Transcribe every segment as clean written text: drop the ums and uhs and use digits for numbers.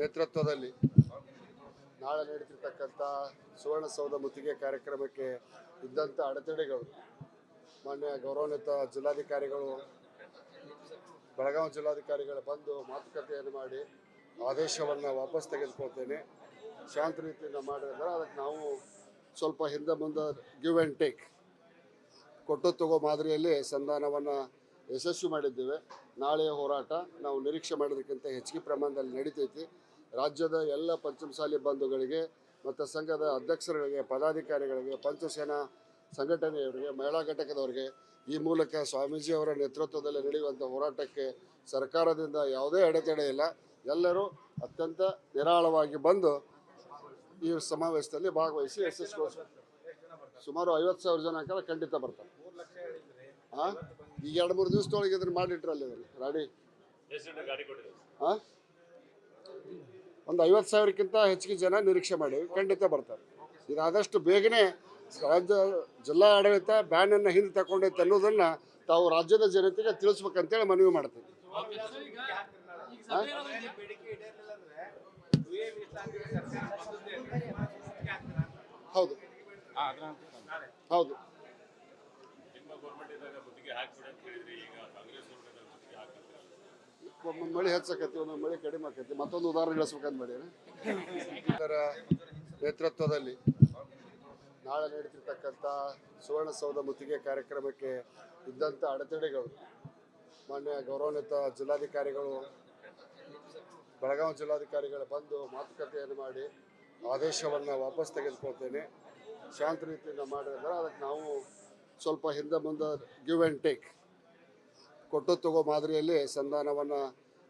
ನೇತೃತ್ವದಲ್ಲಿ ನಾಳೆ ನಡೆದಿರ್ತಕ್ಕಂಥ ಸುವರ್ಣಸೌಧ ಮುತ್ತಿಗೆ ಕಾರ್ಯಕ್ರಮಕ್ಕೆ ಇದ್ದಂಥ ಅಡೆತಡೆಗಳು ಮಾನ್ಯ ಗೌರವಾನ್ವಿತ ಜಿಲ್ಲಾಧಿಕಾರಿಗಳು ಬೆಳಗಾವಿ ಜಿಲ್ಲಾಧಿಕಾರಿಗಳು ಬಂದು ಮಾತುಕತೆಯನ್ನು ಮಾಡಿ ಆದೇಶವನ್ನು ವಾಪಸ್ ತೆಗೆದುಕೊಳ್ತೇನೆ. ಶಾಂತ ರೀತಿಯಿಂದ ಮಾಡಿದ್ರೆ ಅದಕ್ಕೆ ನಾವು ಸ್ವಲ್ಪ ಹಿಂದೆ ಮುಂದೆ ಗಿವ್ ಆ್ಯಂಡ್ ಟೇಕ್ ಕೊಟ್ಟು ತಗೋ ಮಾದರಿಯಲ್ಲಿ ಸಂಧಾನವನ್ನು ಯಶಸ್ವಿ ಮಾಡಿದ್ದೇವೆ. ನಾಳೆಯ ಹೋರಾಟ ನಾವು ನಿರೀಕ್ಷೆ ಮಾಡೋದಕ್ಕಿಂತ ಹೆಚ್ಚಿಗೆ ಪ್ರಮಾಣದಲ್ಲಿ ನಡೀತೈತಿ. ರಾಜ್ಯದ ಎಲ್ಲ ಪಂಚಮಸಾಲಿ ಬಂಧುಗಳಿಗೆ ಮತ್ತು ಸಂಘದ ಅಧ್ಯಕ್ಷರುಗಳಿಗೆ, ಪದಾಧಿಕಾರಿಗಳಿಗೆ, ಪಂಚಸೇನಾ ಸಂಘಟನೆಯವರಿಗೆ, ಮಹಿಳಾ ಘಟಕದವರಿಗೆ ಈ ಮೂಲಕ ಸ್ವಾಮೀಜಿಯವರ ನೇತೃತ್ವದಲ್ಲಿ ನಡೆಯುವಂಥ ಹೋರಾಟಕ್ಕೆ ಸರ್ಕಾರದಿಂದ ಯಾವುದೇ ಅಡೆತಡೆ ಇಲ್ಲ. ಎಲ್ಲರೂ ಅತ್ಯಂತ ನಿರಾಳವಾಗಿ ಬಂದು ಈ ಸಮಾವೇಶದಲ್ಲಿ ಭಾಗವಹಿಸಿ ಯಶಸ್ವಿಗೊಳಿಸ್ತಾರೆ. ಸುಮಾರು 50,000 ಜನ ಖಂಡಿತ ಬರ್ತಾರೆ. ಹಾಂ, ಈಗ 2-3 ದಿವಸದೊಳಗೆ ಇದನ್ನು ಮಾಡಿಟ್ರಲ್ಲಿ ರಾಡಿ ಹಾಂ, ಒಂದು 50,000ಕ್ಕಿಂತ ಹೆಚ್ಚಿಗೆ ಜನ ನಿರೀಕ್ಷೆ ಮಾಡಿ ಖಂಡಿತ ಬರ್ತಾರೆ. ಇದಾದಷ್ಟು ಬೇಗನೆ ರಾಜ್ಯ ಜಿಲ್ಲಾ ಆಡಳಿತ ಬ್ಯಾನನ್ನು ಹಿಂದೆ ತಗೊಂಡೈತೆ ಅನ್ನೋದನ್ನು ತಾವು ರಾಜ್ಯದ ಜನತೆಗೆ ತಿಳಿಸ್ಬೇಕಂತೇಳಿ ಮನವಿ ಮಾಡ್ತೀವಿ. ಹೌದು ಹೌದು, ಒಮ್ಮೆ ಮಳೆ ಹೆಚ್ಚಾಕತಿ, ಒಮ್ಮೆ ಮಳೆ ಕಡಿಮೆ ಆಕತಿ. ಮತ್ತೊಂದು ಉದಾಹರಣೆ ಹೇಳಿಸ್ಬೇಕಂತ ಮಾಡಿ ಇದರ ನೇತೃತ್ವದಲ್ಲಿ ನಾಳೆ ನಡೆದಿರ್ತಕ್ಕಂಥ ಸುವರ್ಣಸೌಧ ಮುತ್ತಿಗೆ ಕಾರ್ಯಕ್ರಮಕ್ಕೆ ಇದ್ದಂಥ ಅಡೆತಡೆಗಳು ಮಾನ್ಯ ಗೌರವಾನ್ವಿತ ಜಿಲ್ಲಾಧಿಕಾರಿಗಳು ಬೆಳಗಾವಿ ಜಿಲ್ಲಾಧಿಕಾರಿಗಳು ಬಂದು ಮಾತುಕತೆಯನ್ನು ಮಾಡಿ ಆದೇಶವನ್ನು ವಾಪಸ್ ತೆಗೆದುಕೊಳ್ತೇನೆ. ಶಾಂತ ರೀತಿಯಿಂದ ಮಾಡಿದ್ರೆ ಅದಕ್ಕೆ ನಾವು ಸ್ವಲ್ಪ ಹಿಂದೆ ಮುಂದೆ ಗಿವ್ ಆ್ಯಂಡ್ ಟೇಕ್ ಕೊಟ್ಟು ತಗೋ ಮಾದರಿಯಲ್ಲಿ ಸಂಧಾನವನ್ನು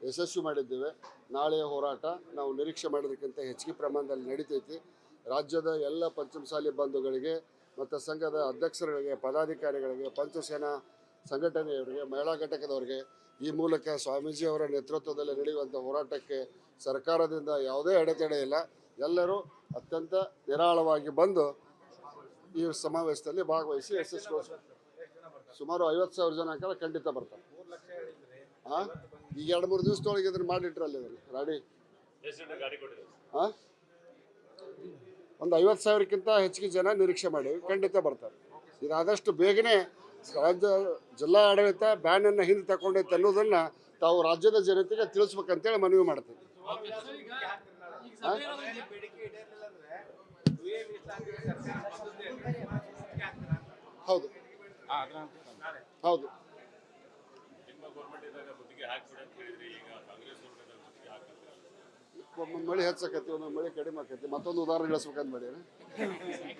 ಯಶಸ್ವಿ ಮಾಡಿದ್ದೇವೆ. ನಾಳೆಯ ಹೋರಾಟ ನಾವು ನಿರೀಕ್ಷೆ ಮಾಡೋದಕ್ಕಿಂತ ಹೆಚ್ಚಿಗೆ ಪ್ರಮಾಣದಲ್ಲಿ ನಡೀತೈತಿ. ರಾಜ್ಯದ ಎಲ್ಲ ಪಂಚಮಸಾಲಿ ಬಂಧುಗಳಿಗೆ ಮತ್ತು ಸಂಘದ ಅಧ್ಯಕ್ಷರುಗಳಿಗೆ, ಪದಾಧಿಕಾರಿಗಳಿಗೆ, ಪಂಚಸೇನಾ ಸಂಘಟನೆಯವರಿಗೆ, ಮಹಿಳಾ ಘಟಕದವರಿಗೆ ಈ ಮೂಲಕ ಸ್ವಾಮೀಜಿಯವರ ನೇತೃತ್ವದಲ್ಲಿ ನಡೆಯುವಂಥ ಹೋರಾಟಕ್ಕೆ ಸರ್ಕಾರದಿಂದ ಯಾವುದೇ ಅಡೆತಡೆ ಇಲ್ಲ. ಎಲ್ಲರೂ ಅತ್ಯಂತ ನಿರಾಳವಾಗಿ ಬಂದು ಈ ಸಮಾವೇಶದಲ್ಲಿ ಭಾಗವಹಿಸಿ ಯಶಸ್ವಿಗೊಳಿಸ್ತಾರೆ. ಸುಮಾರು 50,000 ಜನ ಖಂಡಿತ ಬರ್ತಾರೆ. ಹಾಂ, ಈಗ 2-3 ದಿವಸದೊಳಗೆ ಇದನ್ನು ಮಾಡಿಟ್ರಲ್ಲಿ ರಾಡಿ ಹಾಂ, ಒಂದು 50,000ಕ್ಕಿಂತ ಹೆಚ್ಚಿಗೆ ಜನ ನಿರೀಕ್ಷೆ ಮಾಡಿ ಖಂಡಿತ ಬರ್ತಾರೆ. ಇದಾದಷ್ಟು ಬೇಗನೆ ರಾಜ್ಯ ಜಿಲ್ಲಾ ಆಡಳಿತ ಬ್ಯಾನನ್ನು ಹಿಂದೆ ತಗೊಂಡೈತೆ ಅನ್ನೋದನ್ನು ತಾವು ರಾಜ್ಯದ ಜನತೆಗೆ ತಿಳಿಸ್ಬೇಕಂತೇಳಿ ಮನವಿ ಮಾಡ್ತೀವಿ. ಹೌದು ಹೌದು, ಒಮ್ಮೆ ಮಳೆ ಹೆಚ್ಚಾಕತಿ, ಒಮ್ಮೆ ಮಳೆ ಕಡಿಮೆ ಆಕತಿ. ಮತ್ತೊಂದು ಉದಾಹರಣೆ ಹೇಳಿಸ್ಬೇಕಂತ ಮಾಡಿ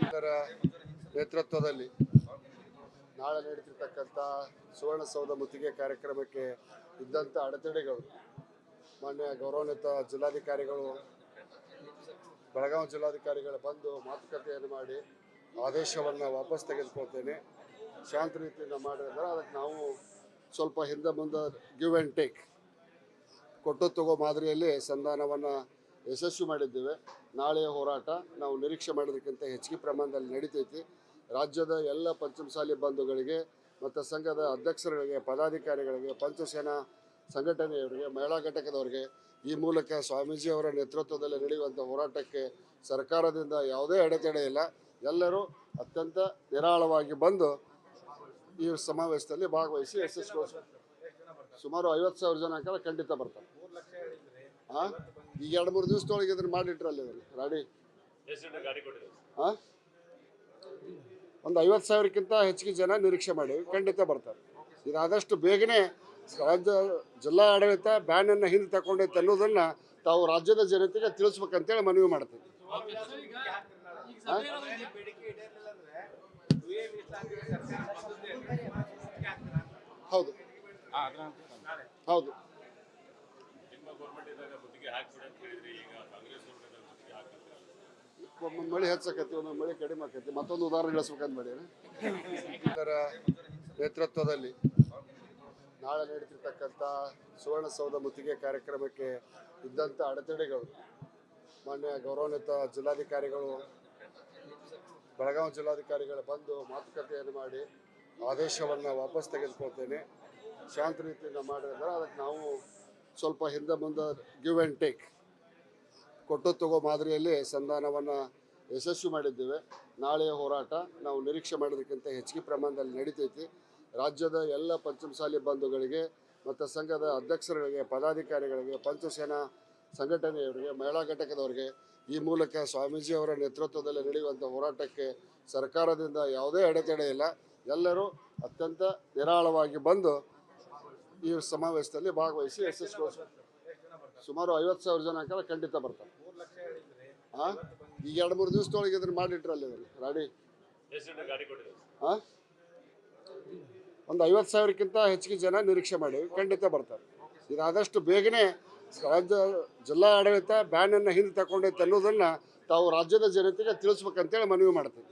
ಇದರ ನೇತೃತ್ವದಲ್ಲಿ ನಾಳೆ ನಡೆದಿರ್ತಕ್ಕಂಥ ಸುವರ್ಣಸೌಧ ಮುತ್ತಿಗೆ ಕಾರ್ಯಕ್ರಮಕ್ಕೆ ಇದ್ದಂಥ ಅಡೆತಡೆಗಳು ಮಾನ್ಯ ಗೌರವಾನ್ವಿತ ಜಿಲ್ಲಾಧಿಕಾರಿಗಳು ಬೆಳಗಾವಿ ಜಿಲ್ಲಾಧಿಕಾರಿಗಳು ಬಂದು ಮಾತುಕತೆಯನ್ನು ಮಾಡಿ ಆದೇಶವನ್ನು ವಾಪಸ್ ತೆಗೆದುಕೊಳ್ತೇನೆ. ಶಾಂತ ರೀತಿಯಿಂದ ಮಾಡಿದ್ರೆ ಅದಕ್ಕೆ ನಾವು ಸ್ವಲ್ಪ ಹಿಂದೆ ಮುಂದೆ ಗಿವ್ ಆ್ಯಂಡ್ ಟೇಕ್ ಕೊಟ್ಟು ತಗೋ ಮಾದರಿಯಲ್ಲಿ ಸಂಧಾನವನ್ನು ಯಶಸ್ವಿ ಮಾಡಿದ್ದೇವೆ. ನಾಳೆಯ ಹೋರಾಟ ನಾವು ನಿರೀಕ್ಷೆ ಮಾಡೋದಕ್ಕಿಂತ ಹೆಚ್ಚಿಗೆ ಪ್ರಮಾಣದಲ್ಲಿ ನಡೀತೈತಿ. ರಾಜ್ಯದ ಎಲ್ಲ ಪಂಚಮಸಾಲಿ ಬಂಧುಗಳಿಗೆ ಮತ್ತು ಸಂಘದ ಅಧ್ಯಕ್ಷರುಗಳಿಗೆ, ಪದಾಧಿಕಾರಿಗಳಿಗೆ, ಪಂಚಸೇನಾ ಸಂಘಟನೆಯವರಿಗೆ, ಮಹಿಳಾ ಘಟಕದವರಿಗೆ ಈ ಮೂಲಕ ಸ್ವಾಮೀಜಿಯವರ ನೇತೃತ್ವದಲ್ಲಿ ನಡೆಯುವಂಥ ಹೋರಾಟಕ್ಕೆ ಸರ್ಕಾರದಿಂದ ಯಾವುದೇ ಅಡೆತಡೆ ಇಲ್ಲ. ಎಲ್ಲರೂ ಅತ್ಯಂತ ನಿರಾಳವಾಗಿ ಬಂದು ಈ ಸಮಾವೇಶದಲ್ಲಿ ಭಾಗವಹಿಸಿ ಯಶಸ್ವಿಗೊಳಿಸ್ತಾರೆ. ಸುಮಾರು 50,000 ಜನ ಖಂಡಿತ ಬರ್ತಾರೆ. ಹಾಂ, ಈಗ 2-3 ದಿವಸದೊಳಗೆ ಇದನ್ನು ಮಾಡಿಟ್ರಲ್ಲಿ ರಾಡಿ ಹಾಂ, ಒಂದು 50,000ಕ್ಕಿಂತ ಹೆಚ್ಚಿಗೆ ಜನ ನಿರೀಕ್ಷೆ ಮಾಡಿ ಖಂಡಿತ ಬರ್ತಾರೆ. ಇದಾದಷ್ಟು ಬೇಗನೆ ರಾಜ್ಯ ಜಿಲ್ಲಾ ಆಡಳಿತ ಬ್ಯಾನನ್ನು ಹಿಂದೆ ತಗೊಂಡೈತೆ ಅನ್ನೋದನ್ನು ತಾವು ರಾಜ್ಯದ ಜನತೆಗೆ ತಿಳಿಸ್ಬೇಕಂತೇಳಿ ಮನವಿ ಮಾಡ್ತೀವಿ. ಹೌದು ಹೌದು, ಒಮ್ಮೆ ಮಳೆ ಹೆಚ್ಚಾಕತಿ, ಒಮ್ಮೆ ಮಳೆ ಕಡಿಮೆ ಆಕತಿ. ಮತ್ತೊಂದು ಉದಾಹರಣೆ ಹೇಳಿಸ್ಬೇಕಂತ ಮಾಡಿ ಇದರ ನೇತೃತ್ವದಲ್ಲಿ ನಾಳೆ ನಡೆದಿರ್ತಕ್ಕಂಥ ಸುವರ್ಣಸೌಧ ಮುತ್ತಿಗೆ ಕಾರ್ಯಕ್ರಮಕ್ಕೆ ಇದ್ದಂಥ ಅಡೆತಡೆಗಳು ಮಾನ್ಯ ಗೌರವಾನ್ವಿತ ಜಿಲ್ಲಾಧಿಕಾರಿಗಳು ಬೆಳಗಾವಿ ಜಿಲ್ಲಾಧಿಕಾರಿಗಳು ಬಂದು ಮಾತುಕತೆಯನ್ನು ಮಾಡಿ ಆದೇಶವನ್ನು ವಾಪಸ್ ತೆಗೆದುಕೊಳ್ತೇನೆ. ಶಾಂತ ರೀತಿಯಿಂದ ಮಾಡಿದ್ರೆ ಅದಕ್ಕೆ ನಾವು ಸ್ವಲ್ಪ ಹಿಂದೆ ಮುಂದೆ ಗಿವ್ ಆ್ಯಂಡ್ ಟೇಕ್ ಕೊಟ್ಟು ತಗೋ ಮಾದರಿಯಲ್ಲಿ ಸಂಧಾನವನ್ನು ಯಶಸ್ವಿ ಮಾಡಿದ್ದೇವೆ. ನಾಳೆಯ ಹೋರಾಟ ನಾವು ನಿರೀಕ್ಷೆ ಮಾಡೋದಕ್ಕಿಂತ ಹೆಚ್ಚಿಗೆ ಪ್ರಮಾಣದಲ್ಲಿ ನಡೀತೈತಿ. ರಾಜ್ಯದ ಎಲ್ಲ ಪಂಚಮಸಾಲಿ ಬಂಧುಗಳಿಗೆ ಮತ್ತು ಸಂಘದ ಅಧ್ಯಕ್ಷರುಗಳಿಗೆ, ಪದಾಧಿಕಾರಿಗಳಿಗೆ, ಪಂಚಸೇನಾ ಸಂಘಟನೆಯವರಿಗೆ, ಮಹಿಳಾ ಘಟಕದವರಿಗೆ, ಈ ಮೂಲಕ ಸ್ವಾಮೀಜಿಯವರ ನೇತೃತ್ವದಲ್ಲಿ ನಡೆಯುವಂಥ ಹೋರಾಟಕ್ಕೆ ಸರ್ಕಾರದಿಂದ ಯಾವುದೇ ಅಡೆತಡೆ ಇಲ್ಲ. ಎಲ್ಲರೂ ಅತ್ಯಂತ ನಿರಾಳವಾಗಿ ಬಂದು ಈ ಸಮಾವೇಶದಲ್ಲಿ ಭಾಗವಹಿಸಿ ಯಶಸ್ವಿಗೊಳಿಸ್ತಾರೆ. ಸುಮಾರು 50,000 ಜನ ಖಂಡಿತ ಬರ್ತಾರೆ. ಹಾಂ, ಈಗ 2-3 ದಿವಸದೊಳಗೆ ಇದನ್ನು ಮಾಡಿಟ್ರಲ್ಲಿ ರಾಡಿ. ಹಾಂ, ಒಂದು 50,000ಕ್ಕಿಂತ ಹೆಚ್ಚಿಗೆ ಜನ ನಿರೀಕ್ಷೆ ಮಾಡಿ ಖಂಡಿತ ಬರ್ತಾರೆ. ಇದಾದಷ್ಟು ಬೇಗನೆ ರಾಜ್ಯ ಜಿಲ್ಲಾ ಆಡಳಿತ ಬ್ಯಾನನ್ನು ಹಿಂದೆ ತಗೊಂಡೈತೆ ಅನ್ನೋದನ್ನು ತಾವು ರಾಜ್ಯದ ಜನತೆಗೆ ತಿಳಿಸ್ಬೇಕಂತೇಳಿ ಮನವಿ ಮಾಡ್ತೀವಿ.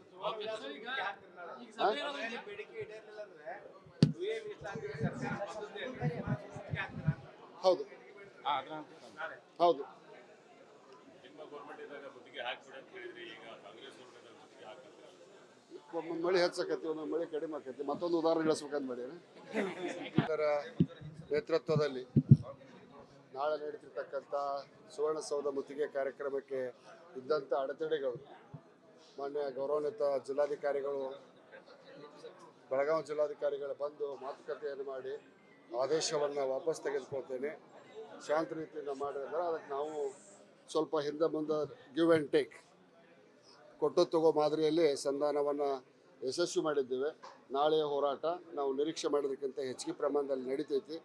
ಹೌದು ಹೌದು, ಒಮ್ಮೊಂದು ಮಳೆ ಹೆಚ್ಚಾಕತಿ, ಒಂದೊಂದು ಮಳೆ ಕಡಿಮೆ ಆಕತಿ. ಮತ್ತೊಂದು ಉದಾಹರಣೆ ಹೇಳಿಸ್ಬೇಕಂತ ಮಾಡಿ ಇದರ ನೇತೃತ್ವದಲ್ಲಿ ನಾಳೆ ನಡೀತಿರ್ತಕ್ಕಂಥ ಸುವರ್ಣಸೌಧ ಮುತ್ತಿಗೆ ಕಾರ್ಯಕ್ರಮಕ್ಕೆ ಇದ್ದಂಥ ಅಡೆತಡೆಗಳು ಮಾನ್ಯ ಗೌರವಾನ್ವಿತ ಜಿಲ್ಲಾಧಿಕಾರಿಗಳು, ಬೆಳಗಾವಿ ಜಿಲ್ಲಾಧಿಕಾರಿಗಳು ಬಂದು ಮಾತುಕತೆಯನ್ನು ಮಾಡಿ ಆದೇಶವನ್ನು ವಾಪಸ್ ತೆಗೆದುಕೊಳ್ತೇನೆ. ಶಾಂತ ರೀತಿಯಿಂದ ಮಾಡಿದ್ರೆ ಅದಕ್ಕೆ ನಾವು ಸ್ವಲ್ಪ ಹಿಂದೆ ಮುಂದೆ ಗಿವ್ ಆ್ಯಂಡ್ ಟೇಕ್ ಕೊಟ್ಟು ತಗೋ ಮಾದರಿಯಲ್ಲಿ ಸಂಧಾನವನ್ನು ಯಶಸ್ವಿ ಮಾಡಿದ್ದೇವೆ. ನಾಳೆಯ ಹೋರಾಟ ನಾವು ನಿರೀಕ್ಷೆ ಮಾಡೋದಕ್ಕಿಂತ ಹೆಚ್ಚಿಗೆ ಪ್ರಮಾಣದಲ್ಲಿ ನಡೀತೈತಿ.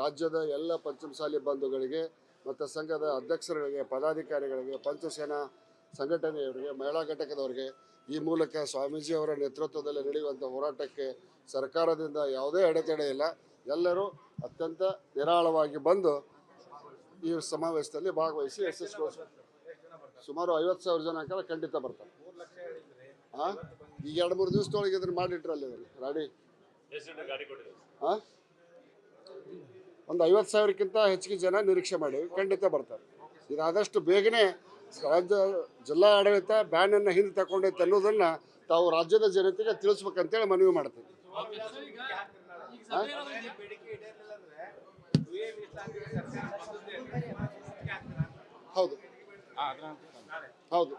ರಾಜ್ಯದ ಎಲ್ಲ ಪಂಚಮಸಾಲಿ ಬಂಧುಗಳಿಗೆ ಮತ್ತು ಸಂಘದ ಅಧ್ಯಕ್ಷರುಗಳಿಗೆ, ಪದಾಧಿಕಾರಿಗಳಿಗೆ, ಪಂಚಸೇನಾ ಸಂಘಟನೆಯವರಿಗೆ, ಮಹಿಳಾ ಘಟಕದವರಿಗೆ, ಈ ಮೂಲಕ ಸ್ವಾಮೀಜಿಯವರ ನೇತೃತ್ವದಲ್ಲಿ ನಡೆಯುವಂಥ ಹೋರಾಟಕ್ಕೆ ಸರ್ಕಾರದಿಂದ ಯಾವುದೇ ಅಡೆತಡೆ ಇಲ್ಲ. ಎಲ್ಲರೂ ಅತ್ಯಂತ ನಿರಾಳವಾಗಿ ಬಂದು ಈ ಸಮಾವೇಶದಲ್ಲಿ ಭಾಗವಹಿಸಿ ಯಶಸ್ವಿಗೊಳಿಸ್ತಾರೆ. ಸುಮಾರು 50,000 ಜನ ಖಂಡಿತ ಬರ್ತಾರೆ. ಹಾಂ, ಈಗ 2-3 ದಿವಸದೊಳಗೆ ಇದನ್ನು ಮಾಡಿಟ್ರಲ್ಲಿ ರಾಡಿ. ಹಾಂ, ಒಂದು 50,000ಕ್ಕಿಂತ ಹೆಚ್ಚಿಗೆ ಜನ ನಿರೀಕ್ಷೆ ಮಾಡಿ ಖಂಡಿತ ಬರ್ತಾರೆ. ಇದಾದಷ್ಟು ಬೇಗನೆ ರಾಜ್ಯ ಜಿಲ್ಲಾ ಆಡಳಿತ ಬ್ಯಾನನ್ನು ಹಿಂದೆ ತಗೊಂಡೈತೆ ಅನ್ನೋದನ್ನು ತಾವು ರಾಜ್ಯದ ಜನತೆಗೆ ತಿಳಿಸ್ಬೇಕಂತೇಳಿ ಮನವಿ ಮಾಡ್ತೀವಿ. ಹೌದು ಹೌದು,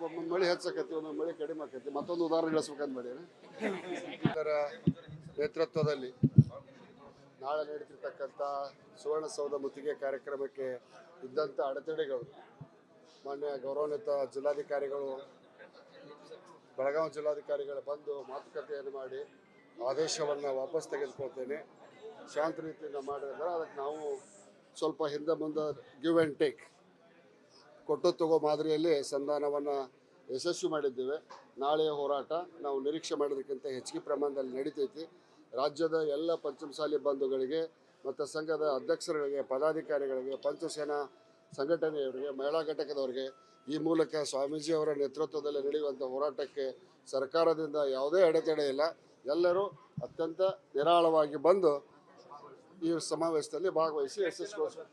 ಒಮ್ಮೊಂದು ಮಳೆ ಹೆಚ್ಚಾಕತಿ, ಒಂದೊಂದು ಮಳೆ ಕಡಿಮೆ ಆಕತಿ. ಮತ್ತೊಂದು ಉದಾಹರಣೆ ಹೇಳಿಸ್ಬೇಕಂತ ಮಾಡಿ ಇದರ ನೇತೃತ್ವದಲ್ಲಿ ನಾಳೆ ನಡೀತಿರ್ತಕ್ಕಂಥ ಸುವರ್ಣಸೌಧ ಮುತ್ತಿಗೆ ಕಾರ್ಯಕ್ರಮಕ್ಕೆ ಇದ್ದಂಥ ಅಡೆತಡೆಗಳು ಮಾನ್ಯ ಗೌರವಾನ್ವಿತ ಜಿಲ್ಲಾಧಿಕಾರಿಗಳು, ಬೆಳಗಾವಿ ಜಿಲ್ಲಾಧಿಕಾರಿಗಳು ಬಂದು ಮಾತುಕತೆಯನ್ನು ಮಾಡಿ ಆದೇಶವನ್ನು ವಾಪಸ್ ತೆಗೆದುಕೊಳ್ತೇನೆ. ಶಾಂತ ರೀತಿಯಿಂದ ಮಾಡಿದ್ರೆ ಅದಕ್ಕೆ ನಾವು ಸ್ವಲ್ಪ ಹಿಂದೆ ಮುಂದೆ ಗಿವ್ ಆ್ಯಂಡ್ ಟೇಕ್ ಕೊಟ್ಟು ತಗೋ ಮಾದರಿಯಲ್ಲಿ ಸಂಧಾನವನ್ನು ಯಶಸ್ವಿ ಮಾಡಿದ್ದೇವೆ. ನಾಳೆಯ ಹೋರಾಟ ನಾವು ನಿರೀಕ್ಷೆ ಮಾಡೋದಕ್ಕಿಂತ ಹೆಚ್ಚಿಗೆ ಪ್ರಮಾಣದಲ್ಲಿ ನಡೀತೈತಿ. ರಾಜ್ಯದ ಎಲ್ಲ ಪಂಚಮಸಾಲಿ ಬಂಧುಗಳಿಗೆ ಮತ್ತು ಸಂಘದ ಅಧ್ಯಕ್ಷರುಗಳಿಗೆ, ಪದಾಧಿಕಾರಿಗಳಿಗೆ, ಪಂಚಸೇನಾ ಸಂಘಟನೆಯವರಿಗೆ, ಮಹಿಳಾ ಘಟಕದವರಿಗೆ, ಈ ಮೂಲಕ ಸ್ವಾಮೀಜಿಯವರ ನೇತೃತ್ವದಲ್ಲಿ ನಡೆಯುವಂಥ ಹೋರಾಟಕ್ಕೆ ಸರ್ಕಾರದಿಂದ ಯಾವುದೇ ಅಡೆತಡೆ ಇಲ್ಲ. ಎಲ್ಲರೂ ಅತ್ಯಂತ ನಿರಾಳವಾಗಿ ಬಂದು ಈ ಸಮಾವೇಶದಲ್ಲಿ ಭಾಗವಹಿಸಿ ಯಶಸ್ವಿಗೊಳಿಸ್ತಾರೆ.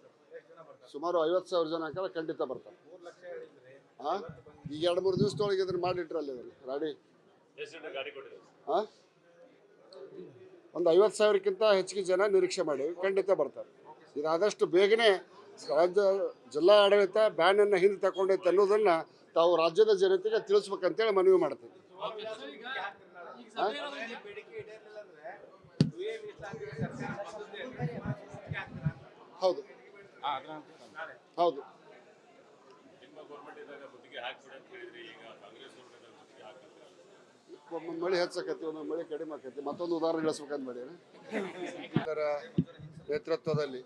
ಸುಮಾರು 50,000 ಜನ ಖಂಡಿತ ಬರ್ತಾರೆ. ಹಾಂ, ಈಗ 2-3 ದಿವಸದೊಳಗೆ ಇದನ್ನು ಮಾಡಿಟ್ರಲ್ಲಿ ರಾಡಿ. ಹಾಂ, ಒಂದು 50,000ಕ್ಕಿಂತ ಹೆಚ್ಚಿಗೆ ಜನ ನಿರೀಕ್ಷೆ ಮಾಡಿ ಖಂಡಿತ ಬರ್ತಾರೆ. ಇದಾದಷ್ಟು ಬೇಗನೆ ರಾಜ್ಯ ಜಿಲ್ಲಾ ಆಡಳಿತ ಬ್ಯಾನನ್ನು ಹಿಂದೆ ತಗೊಂಡೈತೆ ಅನ್ನೋದನ್ನು ತಾವು ರಾಜ್ಯದ ಜನತೆಗೆ ತಿಳಿಸ್ಬೇಕಂತೇಳಿ ಮನವಿ ಮಾಡ್ತೀವಿ. ಹೌದು ಹೌದು, ಒಮ್ಮೊಂದು ಮಳೆ ಹೆಚ್ಚಾಕತಿ, ಒಂದೊಂದು ಮಳೆ ಕಡಿಮೆ ಆಕತಿ. ಮತ್ತೊಂದು ಉದಾಹರಣೆ ಹೇಳಿಸ್ಬೇಕಂತ ಮಾಡಿ ಇದರ ನೇತೃತ್ವದಲ್ಲಿ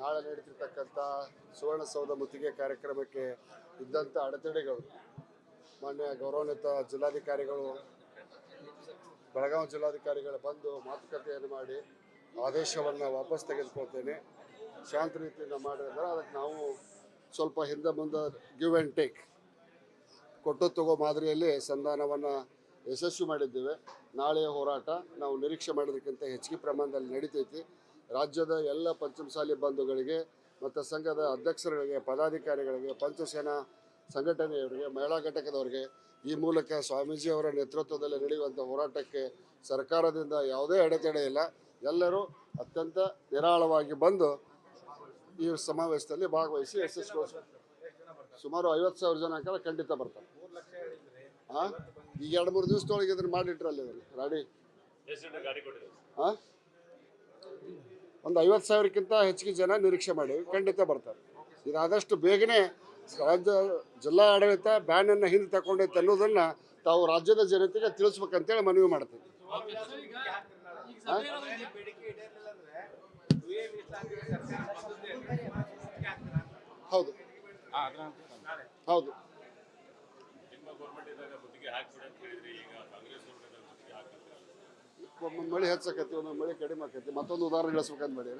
ನಾಳೆ ನಡೀತಿರ್ತಕ್ಕಂಥ ಸುವರ್ಣಸೌಧ ಮುತ್ತಿಗೆ ಕಾರ್ಯಕ್ರಮಕ್ಕೆ ಇದ್ದಂಥ ಅಡೆತಡೆಗಳು ಮಾನ್ಯ ಗೌರವಾನ್ವಿತ ಜಿಲ್ಲಾಧಿಕಾರಿಗಳು, ಬೆಳಗಾವಿ ಜಿಲ್ಲಾಧಿಕಾರಿಗಳು ಬಂದು ಮಾತುಕತೆಯನ್ನು ಮಾಡಿ ಆದೇಶವನ್ನು ವಾಪಸ್ ತೆಗೆದುಕೊಳ್ತೇನೆ. ಶಾಂತ ರೀತಿಯಿಂದ ಮಾಡಿದ್ರೆ ಅದಕ್ಕೆ ನಾವು ಸ್ವಲ್ಪ ಹಿಂದೆ ಮುಂದೆ ಗಿವ್ ಆ್ಯಂಡ್ ಟೇಕ್ ಕೊಟ್ಟು ತಗೋ ಮಾದರಿಯಲ್ಲಿ ಸಂಧಾನವನ್ನು ಯಶಸ್ವಿ ಮಾಡಿದ್ದೇವೆ. ನಾಳೆಯ ಹೋರಾಟ ನಾವು ನಿರೀಕ್ಷೆ ಮಾಡೋದಕ್ಕಿಂತ ಹೆಚ್ಚಿಗೆ ಪ್ರಮಾಣದಲ್ಲಿ ನಡೀತೈತಿ. ರಾಜ್ಯದ ಎಲ್ಲ ಪಂಚಮಸಾಲಿ ಬಂಧುಗಳಿಗೆ ಮತ್ತು ಸಂಘದ ಅಧ್ಯಕ್ಷರುಗಳಿಗೆ, ಪದಾಧಿಕಾರಿಗಳಿಗೆ, ಪಂಚಸೇನಾ ಸಂಘಟನೆಯವರಿಗೆ, ಮಹಿಳಾ ಘಟಕದವರಿಗೆ, ಈ ಮೂಲಕ ಸ್ವಾಮೀಜಿಯವರ ನೇತೃತ್ವದಲ್ಲಿ ನಡೆಯುವಂಥ ಹೋರಾಟಕ್ಕೆ ಸರ್ಕಾರದಿಂದ ಯಾವುದೇ ಅಡೆತಡೆ ಇಲ್ಲ. ಎಲ್ಲರೂ ಅತ್ಯಂತ ನಿರಾಳವಾಗಿ ಬಂದು ಈ ಸಮಾವೇಶದಲ್ಲಿ ಭಾಗವಹಿಸಿ ಯಶಸ್ವಿಗೊಳಿಸ್ಬೇಕು. ಸುಮಾರು 50,000 ಜನ ಅಂಕಲ್ ಖಂಡಿತ ಬರ್ತಾರೆ. ಹಾಂ, ಈಗ 2-3 ದಿವಸದೊಳಗೆ ಇದನ್ನು ಮಾಡಿಟ್ರಲ್ಲಿ ಇದನ್ನು ರಾಡಿ. ಹಾಂ, ಒಂದು 50,000ಕ್ಕಿಂತ ಹೆಚ್ಚಿಗೆ ಜನ ನಿರೀಕ್ಷೆ ಮಾಡಿ ಖಂಡಿತ ಬರ್ತಾರೆ. ಇದಾದಷ್ಟು ಬೇಗನೆ ರಾಜ್ಯ ಜಿಲ್ಲಾ ಆಡಳಿತ ಬ್ಯಾನನ್ನು ಹಿಂದೆ ತಗೊಂಡೈತೆ ಅನ್ನೋದನ್ನು ತಾವು ರಾಜ್ಯದ ಜನತೆಗೆ ತಿಳಿಸ್ಬೇಕಂತೇಳಿ ಮನವಿ ಮಾಡ್ತೀವಿ. ಹೌದು ಹೌದು, ಒಮ್ಮೆ ಮಳೆ ಹೆಚ್ಚಾಕತಿ, ಒಮ್ಮೆ ಮಳೆ ಕಡಿಮೆ ಆಕತಿ. ಮತ್ತೊಂದು ಉದಾಹರಣೆ ಹೇಳಿಸ್ಬೇಕಂತ ಮಾಡಿ.